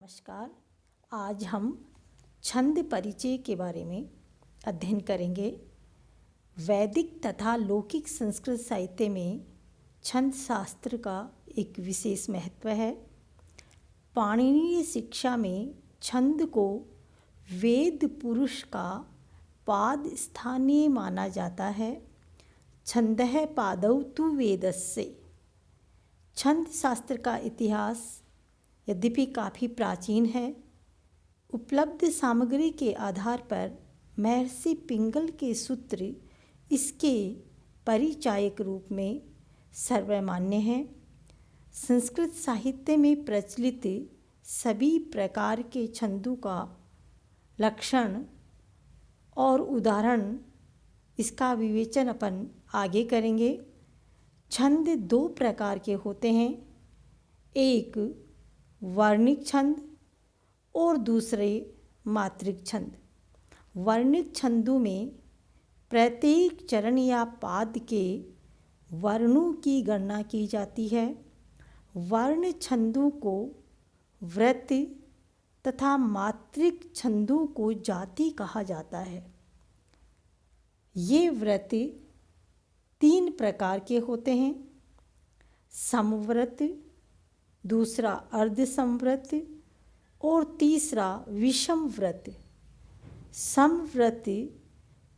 नमस्कार। आज हम छंद परिचय के बारे में अध्ययन करेंगे। वैदिक तथा लौकिक संस्कृत साहित्य में छंद शास्त्र का एक विशेष महत्व है। पाणिनीय शिक्षा में छंद को वेद पुरुष का पाद स्थानीय माना जाता है। छंदः पादौ तु वेदस्य। छंद शास्त्र का इतिहास यद्यपि काफ़ी प्राचीन है। उपलब्ध सामग्री के आधार पर महर्षि पिंगल के सूत्र इसके परिचायक रूप में सर्वमान्य हैं। संस्कृत साहित्य में प्रचलित सभी प्रकार के छंदों का लक्षण और उदाहरण इसका विवेचन अपन आगे करेंगे। छंद दो प्रकार के होते हैं, एक वर्णिक छंद और दूसरे मात्रिक छंद। वर्णिक छंदों में प्रत्येक चरण या पाद के वर्णों की गणना की जाती है। वर्ण छंदों को व्रत तथा मात्रिक छंदों को जाति कहा जाता है। ये व्रत तीन प्रकार के होते हैं, समव्रत, दूसरा अर्ध समव्रत और तीसरा विषम व्रत। समव्रत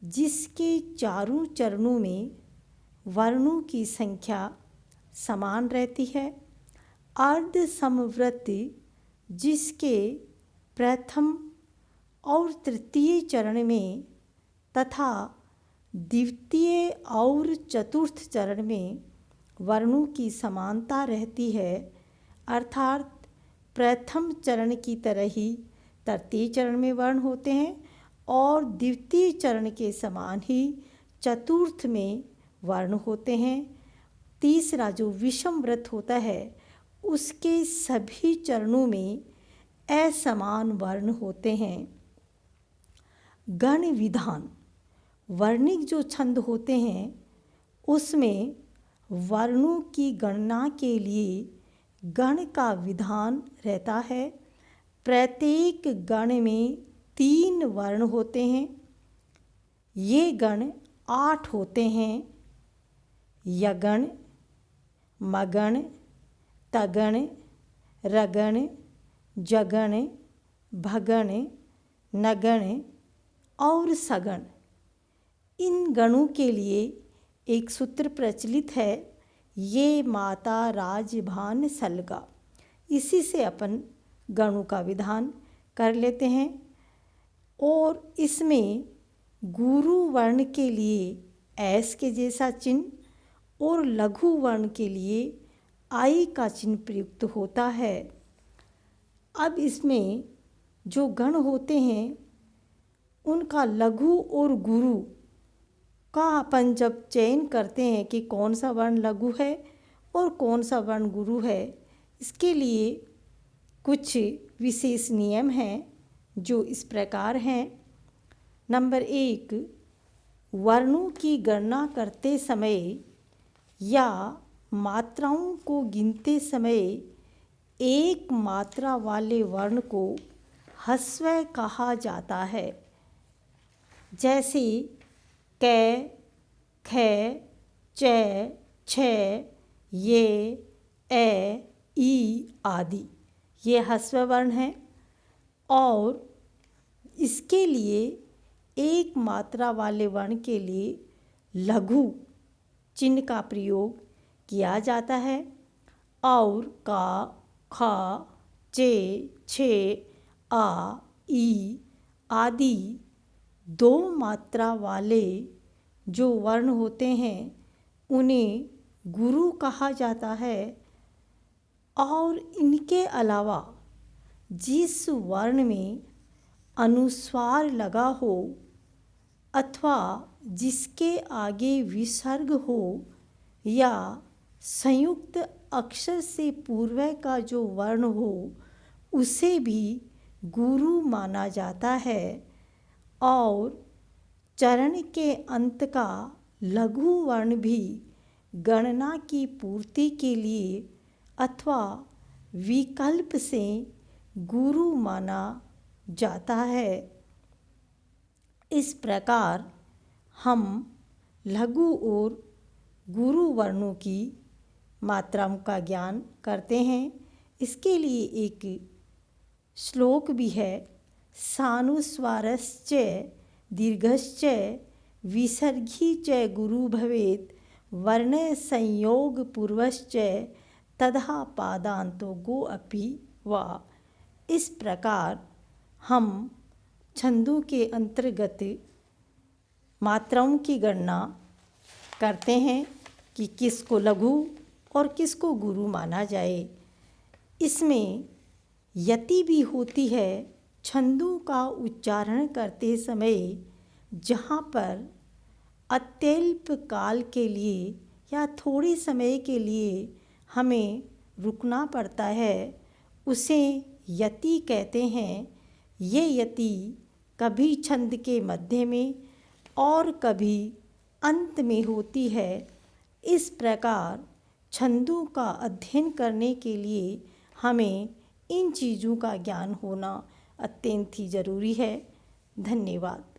जिसके चारों चरणों में वर्णों की संख्या समान रहती है। अर्ध समव्रत जिसके प्रथम और तृतीय चरण में तथा द्वितीय और चतुर्थ चरण में वर्णों की समानता रहती है, अर्थात प्रथम चरण की तरह ही तृतीय चरण में वर्ण होते हैं और द्वितीय चरण के समान ही चतुर्थ में वर्ण होते हैं। तीसरा जो विषम व्रत होता है उसके सभी चरणों में असमान वर्ण होते हैं। गण विधान, वर्णिक जो छंद होते हैं उसमें वर्णों की गणना के लिए गण का विधान रहता है। प्रत्येक गण में 3 वर्ण होते हैं। ये गण 8 होते हैं, यगण, मगण, तगण, रगण, जगण, भगण, नगण और सगण। इन गणों के लिए एक सूत्र प्रचलित है, ये माता राजभान सलगा। इसी से अपन गणों का विधान कर लेते हैं। और इसमें गुरु वर्ण के लिए ऐस के जैसा चिन्ह और लघु वर्ण के लिए आई का चिन्ह प्रयुक्त होता है। अब इसमें जो गण होते हैं उनका लघु और गुरु का अपन जब चयन करते हैं कि कौन सा वर्ण लघु है और कौन सा वर्ण गुरु है, इसके लिए कुछ विशेष नियम हैं जो इस प्रकार हैं। नंबर 1, वर्णों की गणना करते समय या मात्राओं को गिनते समय एक मात्रा वाले वर्ण को ह्रस्व कहा जाता है। जैसे क, ख, च, छ, ये, ए, ई आदि ये ह्रस्व वर्ण हैं। और इसके लिए एक मात्रा वाले वर्ण के लिए लघु चिन्ह का प्रयोग किया जाता है। और का, खा, चे, छे, आ, ई आदि 2 मात्रा वाले जो वर्ण होते हैं उन्हें गुरु कहा जाता है। और इनके अलावा जिस वर्ण में अनुस्वार लगा हो अथवा जिसके आगे विसर्ग हो या संयुक्त अक्षर से पूर्व का जो वर्ण हो उसे भी गुरु माना जाता है। और चरण के अंत का लघु वर्ण भी गणना की पूर्ति के लिए अथवा विकल्प से गुरु माना जाता है। इस प्रकार हम लघु और गुरु वर्णों की मात्राओं का ज्ञान करते हैं। इसके लिए एक श्लोक भी है, सानुस्वारश्च दीर्घश्च विसर्गी च गुरु भवेत् वर्ण संयोग पूर्वश्च तदा पादांतो गो अपि वा। इस प्रकार हम छंदों के अंतर्गत मात्राओं की गणना करते हैं कि किसको लघु और किसको गुरु माना जाए। इसमें यति भी होती है छंदों का उच्चारण करते समय, जहाँ पर अत्यल्प काल के लिए या थोड़े समय के लिए हमें रुकना पड़ता है, उसे यति कहते हैं। ये यति कभी छंद के मध्य में और कभी अंत में होती है। इस प्रकार छंदों का अध्ययन करने के लिए हमें इन चीज़ों का ज्ञान होना अत्यंत ही ज़रूरी है। धन्यवाद।